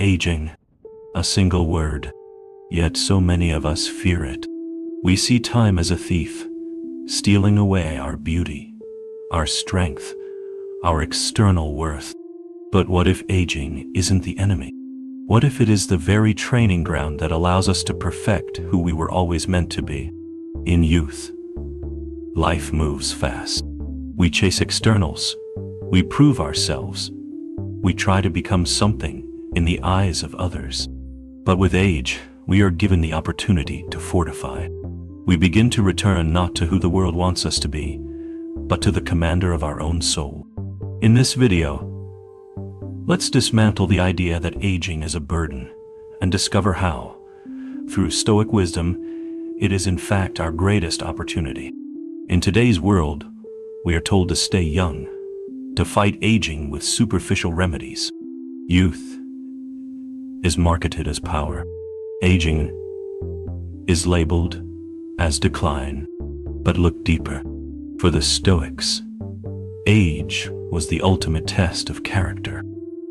Aging. A single word. Yet so many of us fear it. We see time as a thief, stealing away our beauty, our strength, our external worth. But what if aging isn't the enemy? What if it is the very training ground that allows us to perfect who we were always meant to be? In youth, life moves fast. We chase externals. We prove ourselves. We try to become something in the eyes of others. But with age, we are given the opportunity to fortify. We begin to return not to who the world wants us to be, but to the commander of our own soul. In this video, let's dismantle the idea that aging is a burden and discover how, through Stoic wisdom, it is in fact our greatest opportunity. In today's world, we are told to stay young, to fight aging with superficial remedies. Youth is marketed as power. Aging is labeled as decline. But look deeper. For the Stoics, age was the ultimate test of character.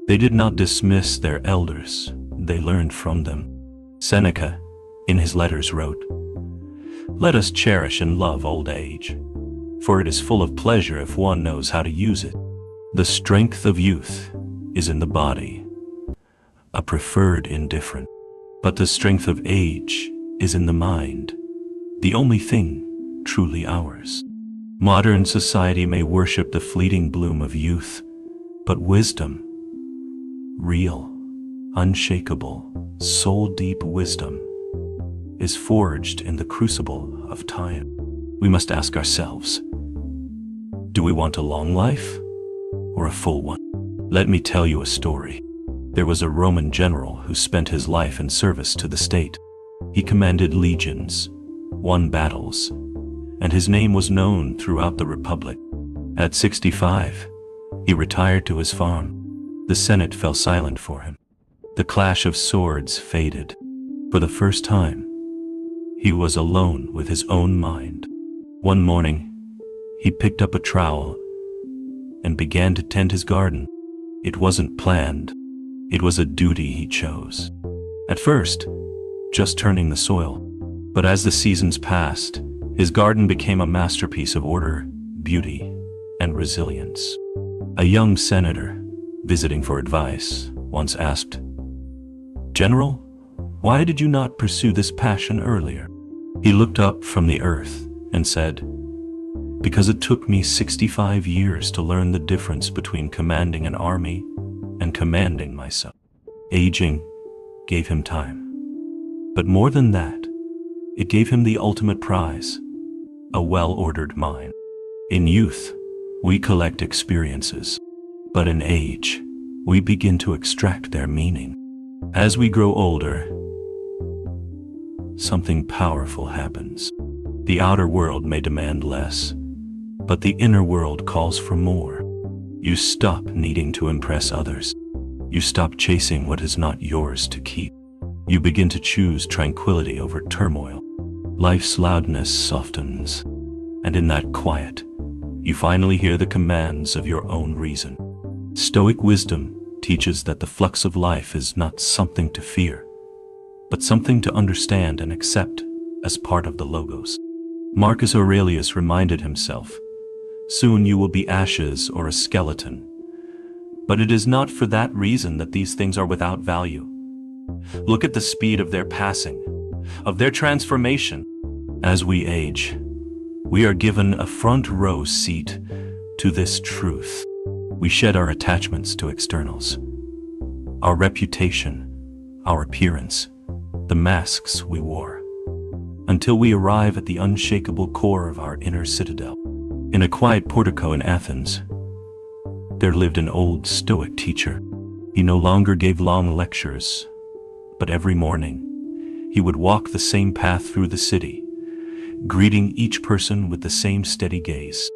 They did not dismiss their elders, they learned from them. Seneca, in his letters, wrote, "Let us cherish and love old age, for it is full of pleasure if one knows how to use it. The strength of youth is in the body, a preferred indifferent, but the strength of age is in the mind, the only thing truly ours." Modern society may worship the fleeting bloom of youth, but wisdom, real, unshakable, soul-deep wisdom, is forged in the crucible of time. We must ask ourselves, do we want a long life or a full one? Let me tell you a story. There was a Roman general who spent his life in service to the state. He commanded legions, won battles, and his name was known throughout the Republic. At 65, he retired to his farm. The Senate fell silent for him. The clash of swords faded. For the first time, he was alone with his own mind. One morning, he picked up a trowel and began to tend his garden. It wasn't planned. It was a duty he chose. At first, just turning the soil. But as the seasons passed, his garden became a masterpiece of order, beauty, and resilience. A young senator, visiting for advice, once asked, "General, why did you not pursue this passion earlier?" He looked up from the earth and said, "Because it took me 65 years to learn the difference between commanding an army and commanding myself." Aging gave him time. But more than that, it gave him the ultimate prize, a well-ordered mind. In youth, we collect experiences, but in age, we begin to extract their meaning. As we grow older, something powerful happens. The outer world may demand less, but the inner world calls for more. You stop needing to impress others. You stop chasing what is not yours to keep. You begin to choose tranquility over turmoil. Life's loudness softens, and in that quiet, you finally hear the commands of your own reason. Stoic wisdom teaches that the flux of life is not something to fear, but something to understand and accept as part of the logos. Marcus Aurelius reminded himself, "Soon you will be ashes or a skeleton." But it is not for that reason that these things are without value. Look at the speed of their passing, of their transformation. As we age, we are given a front row seat to this truth. We shed our attachments to externals, our reputation, our appearance, the masks we wore, until we arrive at the unshakable core of our inner citadel. In a quiet portico in Athens, there lived an old Stoic teacher. He no longer gave long lectures, but every morning, he would walk the same path through the city, greeting each person with the same steady gaze.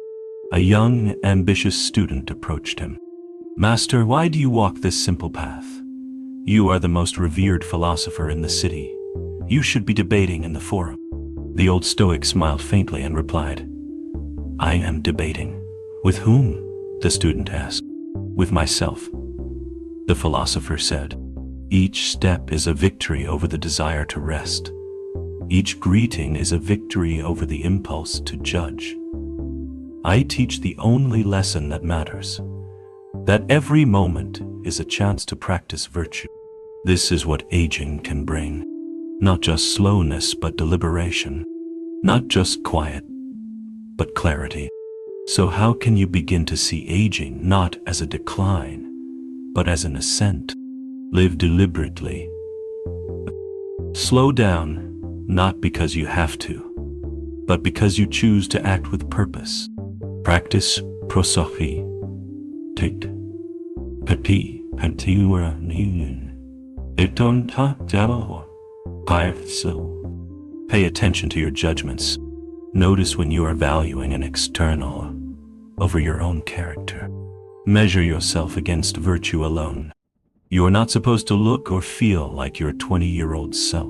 A young, ambitious student approached him. "Master, why do you walk this simple path? You are the most revered philosopher in the city. You should be debating in the forum." The old Stoic smiled faintly and replied, "I am debating." "With whom?" the student asked. "With myself," the philosopher said. Each step is a victory over the desire to rest. Each greeting is a victory over the impulse to judge. I teach the only lesson that matters, that every moment is a chance to practice virtue. This is what aging can bring. Not just slowness, but deliberation. Not just quiet, but clarity. So how can you begin to see aging not as a decline, but as an ascent? Live deliberately. Slow down, not because you have to, but because you choose to act with purpose. Practice prosophy. Tit. Pati. Patiura niun. Iton ta jalo. Pay attention to your judgments. Notice when you are valuing an external over your own character. Measure yourself against virtue alone. You are not supposed to look or feel like your 20-year-old self.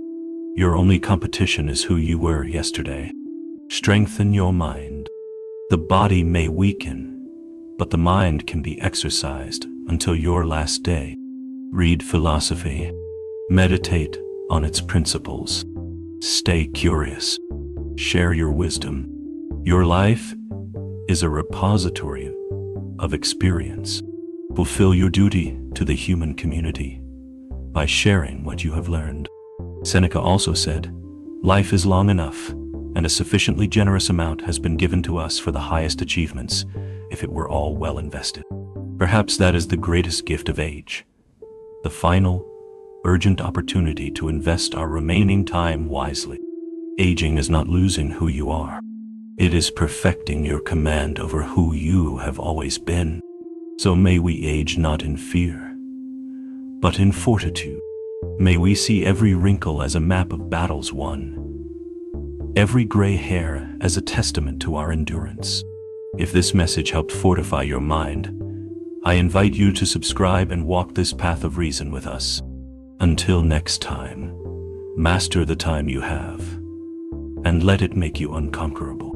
Your only competition is who you were yesterday. Strengthen your mind. The body may weaken, but the mind can be exercised until your last day. Read philosophy. Meditate on its principles. Stay curious. Share your wisdom. Your life is a repository of experience. Fulfill your duty to the human community by sharing what you have learned. Seneca also said, "Life is long enough, and a sufficiently generous amount has been given to us for the highest achievements, if it were all well invested." Perhaps that is the greatest gift of age, the final, urgent opportunity to invest our remaining time wisely. Aging is not losing who you are. It is perfecting your command over who you have always been. So may we age not in fear, but in fortitude. May we see every wrinkle as a map of battles won, every gray hair as a testament to our endurance. If this message helped fortify your mind, I invite you to subscribe and walk this path of reason with us. Until next time, master the time you have, and let it make you unconquerable.